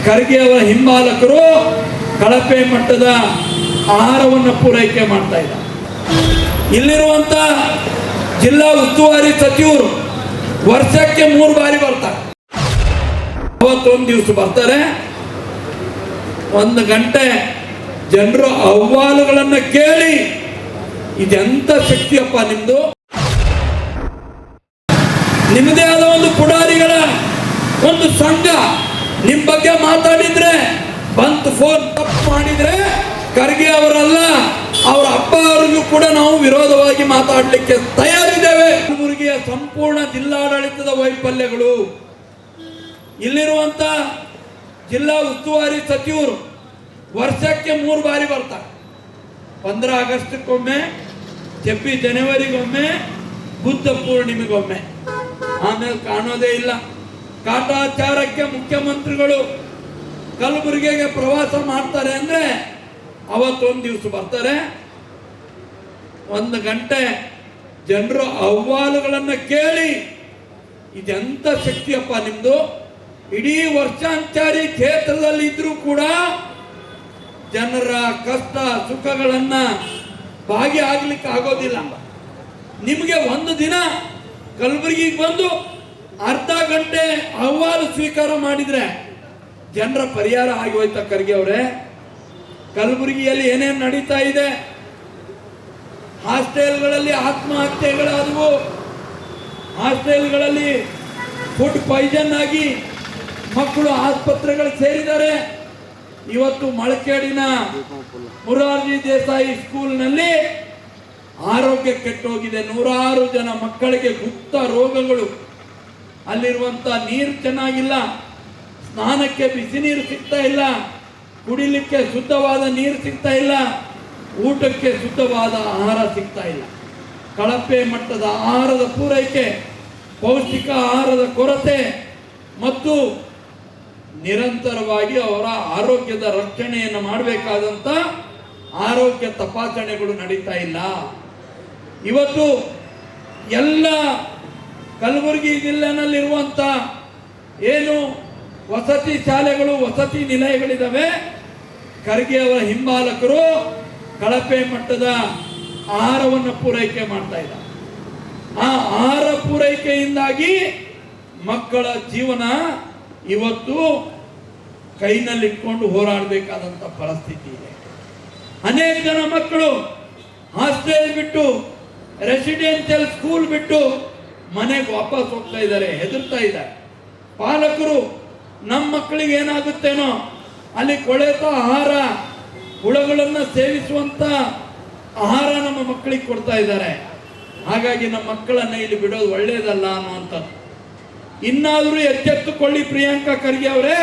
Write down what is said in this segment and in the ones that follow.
ಖರ್ಗೆ ಅವರ ಹಿಂಬಾಲಕರು ಕಳಪೆ ಮಟ್ಟದ ಆಹಾರವನ್ನು ಪೂರೈಕೆ ಮಾಡ್ತಾ ಇದ್ದಾರೆ. ಇಲ್ಲಿರುವಂತ ಜಿಲ್ಲಾ ಉಸ್ತುವಾರಿ ಸಚಿವರು ವರ್ಷಕ್ಕೆ 3 ಬಾರಿ ಬರ್ತಾರೆ. ಅವತ್ತೊಂದು ದಿವಸ ಬರ್ತಾರೆ, 1 ಗಂಟೆ ಜನರ ಅಹವಾಲುಗಳನ್ನು ಕೇಳಿ ಇದೆಂತ ಶಕ್ತಿಯಪ್ಪ ನಿಮ್ದು, ನಿಮ್ಮದೇ ಆದ ಒಂದು ಪುಡಾರಿಗಳ ಒಂದು ಸಂಘ ನಿಮ್ ಬಗ್ಗೆ ಮಾತಾಡಿದ್ರೆ ಬಂತು ಫೋನ್ ತಪ್ಪು ಮಾಡಿದ್ರೆ ಖರ್ಗೆ ಅವರಲ್ಲ ಅವರ ಅಪ್ಪ ಅವರಿಗೂ ಕೂಡ ನಾವು ವಿರೋಧವಾಗಿ ಮಾತಾಡಲಿಕ್ಕೆ ತಯಾರಿದ್ದೇವೆ. ಕಲಬುರಗಿಯ ಸಂಪೂರ್ಣ ಜಿಲ್ಲಾಡಳಿತದ ವೈಫಲ್ಯಗಳು, ಇಲ್ಲಿರುವಂತ ಜಿಲ್ಲಾ ಉಸ್ತುವಾರಿ ಸಚಿವರು ವರ್ಷಕ್ಕೆ 3 ಬಾರಿ ಬರ್ತಾರೆ. 15 ಆಗಸ್ಟ್ಗೊಮ್ಮೆ, 26 ಜನವರಿಗೊಮ್ಮೆ, ಬುದ್ಧ ಪೂರ್ಣಿಮೆಗೊಮ್ಮೆ. ಆಮೇಲೆ ಕಾಣೋದೇ ಇಲ್ಲ. ಕಾಟಾಚಾರಕ್ಕೆ ಮುಖ್ಯಮಂತ್ರಿಗಳು ಕಲಬುರಗಿಗೆ ಪ್ರವಾಸ ಮಾಡ್ತಾರೆ ಅಂದ್ರೆ ಅವತ್ತೊಂದು ದಿವಸ ಬರ್ತಾರೆ, 1 ಗಂಟೆ ಜನರ ಅಹವಾಲುಗಳನ್ನು ಕೇಳಿ ಇದೆಂತ ಶಕ್ತಿಯಪ್ಪ ನಿಮ್ದು, ಇಡೀ ವರ್ಷಾಂಚಾರಿ ಕ್ಷೇತ್ರದಲ್ಲಿ ಇದ್ರೂ ಕೂಡ ಜನರ ಕಷ್ಟ ಸುಖಗಳನ್ನ ಭಾಗಿಯಾಗಲಿಕ್ಕೆ ಆಗೋದಿಲ್ಲ. ನಿಮಗೆ 1 ದಿನ ಕಲಬುರಗಿಗೆ ಬಂದು ಅರ್ಧ ಗಂಟೆ ಅಹವಾಲು ಸ್ವೀಕಾರ ಮಾಡಿದ್ರೆ ಜನರ ಪರಿಹಾರ ಆಗಿ ಹೋಯ್ತಾ? ಖರ್ಗೆ ಅವರೇ, ಕಲಬುರಗಿಯಲ್ಲಿ ಏನೇನು ನಡೀತಾ ಇದೆ, ಹಾಸ್ಟೆಲ್ಗಳಲ್ಲಿ ಆತ್ಮಹತ್ಯೆಗಳಾದವು, ಹಾಸ್ಟೆಲ್ಗಳಲ್ಲಿ ಫುಡ್ ಪಾಯ್ಸನ್ ಆಗಿ ಮಕ್ಕಳು ಆಸ್ಪತ್ರೆಗಳು ಸೇರಿದ್ದಾರೆ. ಇವತ್ತು ಮಳಕೇಡಿನ ಮುರಾರ್ಜಿ ದೇಸಾಯಿ ಸ್ಕೂಲ್ನಲ್ಲಿ ಆರೋಗ್ಯ ಕೆಟ್ಟೋಗಿದೆ. 100 ಜನ ಮಕ್ಕಳಿಗೆ ಗುಪ್ತ ರೋಗಗಳು. ಅಲ್ಲಿರುವಂತ ನೀರು ಚೆನ್ನಾಗಿಲ್ಲ, ಸ್ನಾನಕ್ಕೆ ಬಿಸಿ ನೀರು ಸಿಗ್ತಾ ಇಲ್ಲ, ಕುಡಿಲಿಕ್ಕೆ ಶುದ್ಧವಾದ ನೀರು ಸಿಗ್ತಾ ಇಲ್ಲ, ಊಟಕ್ಕೆ ಶುದ್ಧವಾದ ಆಹಾರ ಸಿಗ್ತಾ ಇಲ್ಲ. ಕಳಪೆ ಮಟ್ಟದ ಆಹಾರದ ಪೂರೈಕೆ, ಪೌಷ್ಟಿಕ ಆಹಾರದ ಕೊರತೆ ಮತ್ತು ನಿರಂತರವಾಗಿ ಅವರ ಆರೋಗ್ಯದ ರಕ್ಷಣೆಯನ್ನು ಮಾಡಬೇಕಾದಂತ ಆರೋಗ್ಯ ತಪಾಸಣೆಗಳು ನಡೀತಾ ಇಲ್ಲ. ಇವತ್ತು ಎಲ್ಲ ಕಲಬುರಗಿ ಜಿಲ್ಲೆನಲ್ಲಿರುವಂತ ಏನು ವಸತಿ ಶಾಲೆಗಳು, ವಸತಿ ನಿಲಯಗಳಿದ್ದಾವೆ, ಖರ್ಗೆ ಅವರ ಹಿಂಬಾಲಕರು ಕಳಪೆ ಮಟ್ಟದ ಆಹಾರವನ್ನು ಪೂರೈಕೆ ಮಾಡ್ತಾ ಇದ್ದಾರೆ. ಆ ಆಹಾರ ಪೂರೈಕೆಯಿಂದಾಗಿ ಮಕ್ಕಳ ಜೀವನ ಇವತ್ತು ಕೈನಲ್ಲಿಟ್ಕೊಂಡು ಹೋರಾಡಬೇಕಾದಂತ ಪರಿಸ್ಥಿತಿ ಇದೆ. ಅನೇಕ ಜನ ಮಕ್ಕಳು ಹಾಸ್ಟೆಲ್ ಬಿಟ್ಟು, ರೆಸಿಡೆನ್ಷಿಯಲ್ ಸ್ಕೂಲ್ ಬಿಟ್ಟು ಮನೆಗೆ ವಾಪಸ್ ಹೋಗ್ತಾ ಇದ್ದಾರೆ, ಹೆದರ್ತಾ ಇದ್ದಾರೆ. ಪಾಲಕರು ನಮ್ಮ ಮಕ್ಕಳಿಗೆ ಏನಾಗುತ್ತೇನೋ, ಅಲ್ಲಿ ಕೊಳೆತ ಆಹಾರ, ಹುಳಗಳನ್ನು ಸೇವಿಸುವಂತ ಆಹಾರ ನಮ್ಮ ಮಕ್ಕಳಿಗೆ ಕೊಡ್ತಾ ಇದ್ದಾರೆ. ಹಾಗಾಗಿ ನಮ್ಮ ಮಕ್ಕಳನ್ನ ಇಲ್ಲಿ ಬಿಡೋದು ಒಳ್ಳೇದಲ್ಲ ಅನ್ನುವಂಥದ್ದು. ಇನ್ನಾದರೂ ಎಚ್ಚೆತ್ತುಕೊಳ್ಳಿ ಪ್ರಿಯಾಂಕಾ ಖರ್ಗೆ ಅವರೇ.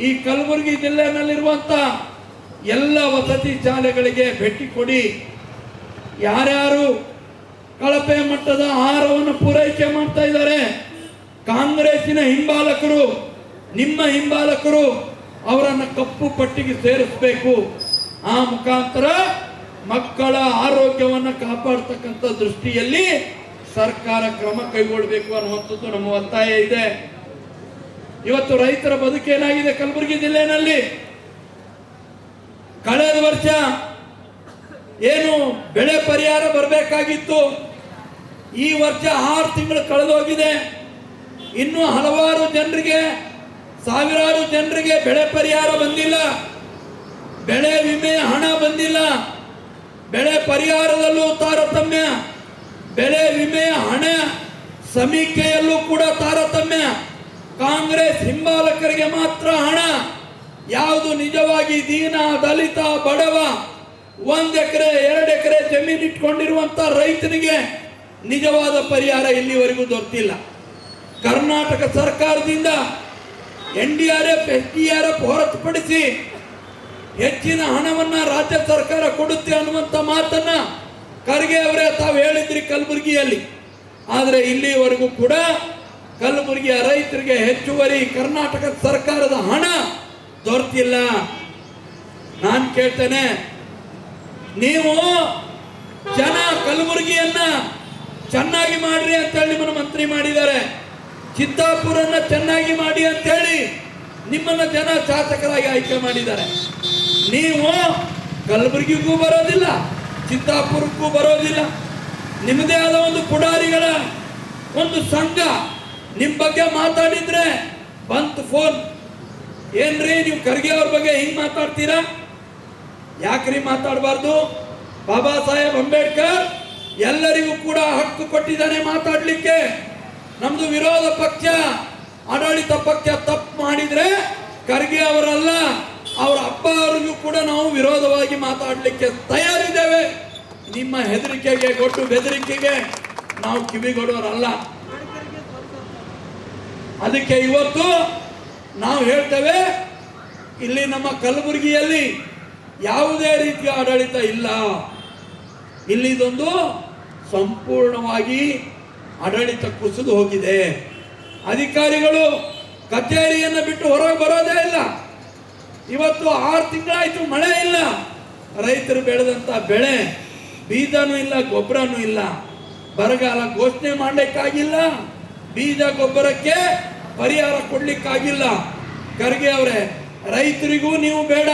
ಈ ಕಲಬುರಗಿ ಜಿಲ್ಲೆನಲ್ಲಿರುವಂತ ಎಲ್ಲ ವಸತಿ ಶಾಲೆಗಳಿಗೆ ಭೇಟಿ ಕೊಡಿ. ಯಾರ್ಯಾರು ಕಳಪೆ ಮಟ್ಟದ ಆಹಾರವನ್ನು ಪೂರೈಕೆ ಮಾಡ್ತಾ ಇದ್ದಾರೆ, ಕಾಂಗ್ರೆಸ್ಸಿನ ಹಿಂಬಾಲಕರು, ನಿಮ್ಮ ಹಿಂಬಾಲಕರು ಅವರನ್ನು ಕಪ್ಪು ಪಟ್ಟಿಗೆ ಸೇರಿಸಬೇಕು. ಆ ಮುಖಾಂತರ ಮಕ್ಕಳ ಆರೋಗ್ಯವನ್ನು ಕಾಪಾಡ್ತಕ್ಕಂಥ ದೃಷ್ಟಿಯಲ್ಲಿ ಸರ್ಕಾರ ಕ್ರಮ ಕೈಗೊಳ್ಳಬೇಕು ಅನ್ನುವಂಥದ್ದು ನಮ್ಮ ಒತ್ತಾಯ ಇದೆ. ಇವತ್ತು ರೈತರ ಬದುಕೇನಾಗಿದೆ ಕಲಬುರಗಿ ಜಿಲ್ಲೆಯಲ್ಲಿ? ಕಳೆದ ವರ್ಷ ಏನು ಬೆಳೆ ಪರಿಹಾರ ಬರಬೇಕಾಗಿತ್ತು, ಈ ವರ್ಷ 6 ತಿಂಗಳು ಕಳೆದೋಗಿದೆ. ಇನ್ನೂ ಹಲವಾರು ಜನರಿಗೆ, ಸಾವಿರಾರು ಜನರಿಗೆ ಬೆಳೆ ಪರಿಹಾರ ಬಂದಿಲ್ಲ, ಬೆಳೆ ವಿಮೆ ಹಣ ಬಂದಿಲ್ಲ. ಬೆಳೆ ಪರಿಹಾರದಲ್ಲೂ ತಾರತಮ್ಯ, ಬೆಳೆ ವಿಮೆಯ ಹಣ ಸಮೀಕ್ಷೆಯಲ್ಲೂ ಕೂಡ ತಾರತಮ್ಯ. ಕಾಂಗ್ರೆಸ್ ಹಿಂಬಾಲಕರಿಗೆ ಮಾತ್ರ ಹಣ. ಯಾವುದು ನಿಜವಾಗಿ ದೀನ, ದಲಿತ, ಬಡವ, 1 ಎಕರೆ 2 ಎಕರೆ ಜಮೀನು ಇಟ್ಕೊಂಡಿರುವಂತ ರೈತನಿಗೆ ನಿಜವಾದ ಪರಿಹಾರ ಇಲ್ಲಿವರೆಗೂ ದೊರೆತಿಲ್ಲ. ಕರ್ನಾಟಕ ಸರ್ಕಾರದಿಂದ NDRF, SDRF ಹೊರತುಪಡಿಸಿ ಹೆಚ್ಚಿನ ಹಣವನ್ನ ರಾಜ್ಯ ಸರ್ಕಾರ ಕೊಡುತ್ತೆ ಅನ್ನುವಂತ ಮಾತನ್ನ ಖರ್ಗೆ ಅವರೇ ತಾವು ಹೇಳಿದ್ರಿ ಕಲಬುರಗಿಯಲ್ಲಿ. ಆದರೆ ಇಲ್ಲಿವರೆಗೂ ಕೂಡ ಕಲಬುರಗಿಯ ರೈತರಿಗೆ ಹೆಚ್ಚುವರಿ ಕರ್ನಾಟಕ ಸರ್ಕಾರದ ಹಣ ದೊರೆತಿಲ್ಲ. ನಾನು ಕೇಳ್ತೇನೆ, ನೀವು ಜನ ಕಲಬುರಗಿಯನ್ನ ಚೆನ್ನಾಗಿ ಮಾಡ್ರಿ ಅಂತ ಹೇಳಿ ನಿಮ್ಮನ್ನು ಮಂತ್ರಿ ಮಾಡಿದ್ದಾರೆ, ಚಿತ್ತಾಪುರನ್ನ ಚೆನ್ನಾಗಿ ಮಾಡಿ ಅಂತ ಹೇಳಿ ನಿಮ್ಮನ್ನ ಜನ ಶಾಸಕರಾಗಿ ಆಯ್ಕೆ ಮಾಡಿದ್ದಾರೆ. ನೀವು ಕಲಬುರಗಿಗೂ ಬರೋದಿಲ್ಲ, ಚಿತ್ತಾಪುರಕ್ಕೂ ಬರೋದಿಲ್ಲ. ನಿಮ್ಮದೇ ಆದ ಒಂದು ಪುಡಾರಿಗಳ ಒಂದು ಸಂಘ ನಿಮ್ಮ ಬಗ್ಗೆ ಮಾತಾಡಿದ್ರೆ ಬಂತು ಫೋನ್, ಏನ್ರಿ ನೀವು ಖರ್ಗೆ ಅವ್ರ ಬಗ್ಗೆ ಹಿಂಗ್ ಮಾತಾಡ್ತೀರಾ? ಯಾಕ್ರಿ ಮಾತಾಡಬಾರ್ದು? ಬಾಬಾ ಸಾಹೇಬ್ ಅಂಬೇಡ್ಕರ್ ಎಲ್ಲರಿಗೂ ಕೂಡ ಹಕ್ಕು ಕೊಟ್ಟಿದ್ದಾನೆ ಮಾತಾಡ್ಲಿಕ್ಕೆ. ನಮ್ದು ವಿರೋಧ ಪಕ್ಷ, ಆಡಳಿತ ಪಕ್ಷ ತಪ್ಪು ಮಾಡಿದ್ರೆ ಖರ್ಗೆ ಅವರಲ್ಲ, ಅವರ ಅಪ್ಪ ಅವರಿಗೂ ಕೂಡ ನಾವು ವಿರೋಧವಾಗಿ ಮಾತಾಡಲಿಕ್ಕೆ ತಯಾರಿದ್ದೇವೆ. ನಿಮ್ಮ ಹೆದರಿಕೆಗೆ, ಗೊಟ್ಟು ಬೆದರಿಕೆಗೆ ನಾವು ಕಿವಿಗೊಡೋರಲ್ಲ. ಅದಕ್ಕೆ ಇವತ್ತು ನಾವು ಹೇಳ್ತೇವೆ, ಇಲ್ಲಿ ನಮ್ಮ ಕಲಬುರಗಿಯಲ್ಲಿ ಯಾವುದೇ ರೀತಿಯ ಆಡಳಿತ ಇಲ್ಲ. ಇಲ್ಲಿದೊಂದು ಸಂಪೂರ್ಣವಾಗಿ ಆಡಳಿತ ಕುಸಿದು ಹೋಗಿದೆ. ಅಧಿಕಾರಿಗಳು ಕಚೇರಿಯನ್ನು ಬಿಟ್ಟು ಹೊರಗೆ ಬರೋದೇ ಇಲ್ಲ. ಇವತ್ತು 6 ತಿಂಗಳಾಯ್ತು, ಮಳೆ ಇಲ್ಲ. ರೈತರು ಬೆಳೆದಂತ ಬೆಳೆ ಬೀಜನೂ ಇಲ್ಲ, ಗೊಬ್ಬರನೂ ಇಲ್ಲ. ಬರಗಾಲ ಘೋಷಣೆ ಮಾಡಲಿಕ್ಕಾಗಿಲ್ಲ, ಬೀಜ ಗೊಬ್ಬರಕ್ಕೆ ಪರಿಹಾರ ಕೊಡ್ಲಿಕ್ಕಾಗಿಲ್ಲ. ಖರ್ಗೆ ಅವರೇ, ರೈತರಿಗೂ ನೀವು ಬೇಡ,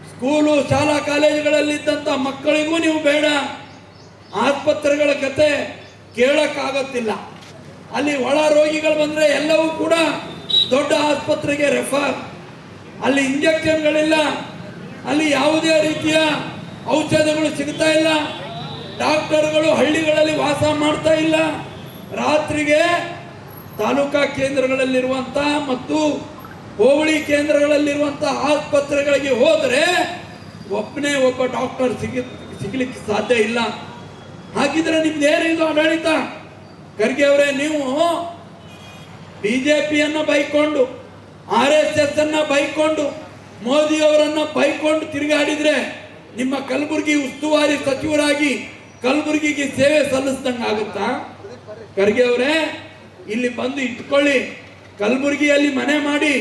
ಸ್ಕೂಲು ಶಾಲಾ ಕಾಲೇಜುಗಳಲ್ಲಿದ್ದಂಥ ಮಕ್ಕಳಿಗೂ ನೀವು ಬೇಡ. ಆಸ್ಪತ್ರೆಗಳ ಕತೆ ಕೇಳಕ್ಕಾಗತ್ತಿಲ್ಲ. ಅಲ್ಲಿ ಒಳ ರೋಗಿಗಳು ಬಂದರೆ ಎಲ್ಲವೂ ಕೂಡ ದೊಡ್ಡ ಆಸ್ಪತ್ರೆಗೆ ರೆಫರ್. ಅಲ್ಲಿ ಇಂಜೆಕ್ಷನ್ಗಳಿಲ್ಲ, ಅಲ್ಲಿ ಯಾವುದೇ ರೀತಿಯ ಔಷಧಗಳು ಸಿಗ್ತಾ ಇಲ್ಲ. ಡಾಕ್ಟರ್ಗಳು ಹಳ್ಳಿಗಳಲ್ಲಿ ವಾಸ ಮಾಡ್ತಾ ಇಲ್ಲ. ರಾತ್ರಿಗೆ ತಾಲೂಕಾ ಕೇಂದ್ರಗಳಲ್ಲಿರುವಂಥ ಮತ್ತು ಹೋಬಳಿ ಕೇಂದ್ರಗಳಲ್ಲಿರುವಂಥ ಆಸ್ಪತ್ರೆಗಳಿಗೆ ಹೋದರೆ ಒಬ್ಬನೇ ಒಬ್ಬ ಡಾಕ್ಟರ್ ಸಿಗಲಿಕ್ಕೆ ಸಾಧ್ಯ ಇಲ್ಲ. ಹಾಗಿದ್ರೆ ನಿಮ್ದು ಏನಿದು ಆಡಳಿತ? ಖರ್ಗೆ ಅವರೇ, ನೀವು ಬಿಜೆಪಿಯನ್ನು ಬೈಕೊಂಡು, RSS ಅನ್ನ ಬೈಕೊಂಡು, ಮೋದಿ ಅವರನ್ನ ಬೈಕೊಂಡು ತಿರುಗಾಡಿದ್ರೆ ನಿಮ್ಮ ಕಲಬುರಗಿ ಉಸ್ತುವಾರಿ ಸಚಿವರಾಗಿ ಕಲಬುರಗಿಗೆ ಸೇವೆ ಸಲ್ಲಿಸ್ದಂಗೆ ಆಗುತ್ತಾ? ಖರ್ಗೆ ಅವರೇ, ಇಲ್ಲಿ ಬಂದು ಇಟ್ಕೊಳ್ಳಿ. ಕಲಬುರಗಿಯಲ್ಲಿ ಮನೆ ಮಾಡಿ,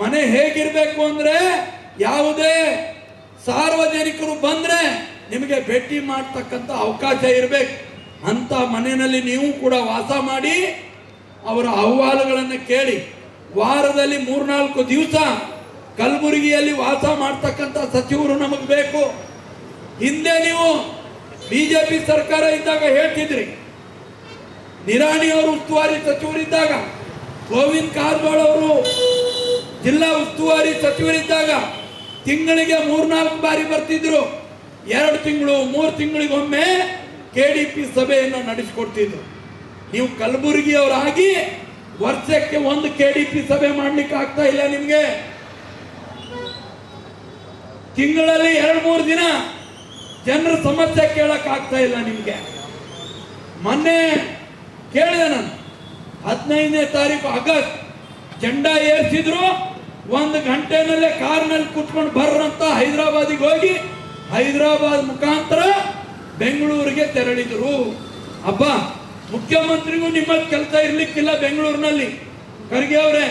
ಮನೆ ಹೇಗಿರ್ಬೇಕು ಅಂದ್ರೆ ಯಾವುದೇ ಸಾರ್ವಜನಿಕರು ಬಂದ್ರೆ ನಿಮಗೆ ಭೇಟಿ ಮಾಡ್ತಕ್ಕಂಥ ಅವಕಾಶ ಇರಬೇಕು. ಅಂತ ಮನೆಯಲ್ಲಿ ನೀವು ಕೂಡ ವಾಸ ಮಾಡಿ ಅವರ ಅಹವಾಲುಗಳನ್ನು ಕೇಳಿ. ವಾರದಲ್ಲಿ 3-4 ದಿವಸ ಕಲಬುರಗಿಯಲ್ಲಿ ವಾಸ ಮಾಡ್ತಕ್ಕಂಥ ಸಚಿವರು ನಮಗೆ ಬೇಕು. ಹಿಂದೆ ನೀವು ಬಿಜೆಪಿ ಸರ್ಕಾರ ಇದ್ದಾಗ ಹೇಳ್ತಿದ್ರಿ, ನಿರಾಣಿ ಅವರು ಉಸ್ತುವಾರಿ ಸಚಿವರಿದ್ದಾಗ, ಗೋವಿಂದ ಕಾರಜೋಳ ಅವರು ಜಿಲ್ಲಾ ಉಸ್ತುವಾರಿ ಸಚಿವರಿದ್ದಾಗ ತಿಂಗಳಿಗೆ 3-4 ಬಾರಿ ಬರ್ತಿದ್ರು. 2 ತಿಂಗಳು 3 ತಿಂಗಳಿಗೊಮ್ಮೆ KDP ಸಭೆಯನ್ನು ನಡೆಸಿಕೊಡ್ತಿದ್ರು. ನೀವು ಕಲಬುರಗಿಯವರಾಗಿ ವರ್ಷಕ್ಕೆ 1 KDP ಸಭೆ ಮಾಡ್ಲಿಕ್ಕೆ ಆಗ್ತಾ ಇಲ್ಲ ನಿಮ್ಗೆ. ತಿಂಗಳಲ್ಲಿ 2-3 ದಿನ ಜನರ ಸಮಸ್ಯೆ ಕೇಳಕ್ ಆಗ್ತಾ ಇಲ್ಲ ನಿಮ್ಗೆ. ಮೊನ್ನೆ ಕೇಳಿದೆ ನಾನು, 15ನೇ ತಾರೀಕು ಆಗಸ್ಟ್ ಜೆಂಡಾ ಏರಿಸಿದ್ರು. 1 ಗಂಟೆನಲ್ಲೇ ಕಾರ್ನಲ್ಲಿ ಕೂತ್ಕೊಂಡು ಬರ್ರಂತ ಹೈದರಾಬಾದಿಗೆ ಹೋಗಿ ಹೈದರಾಬಾದ್ ಮುಖಾಂತರ ಬೆಂಗಳೂರಿಗೆ ತೆರಳಿದ್ರು. ಮುಖ್ಯಮಂತ್ರಿಗೂ ನಿಮ್ಮ ಕೆಲಸ ಇರ್ಲಿಕ್ಕಿಲ್ಲ ಬೆಂಗಳೂರಿನಲ್ಲಿ. ಖರ್ಗೆ ಅವರೇ,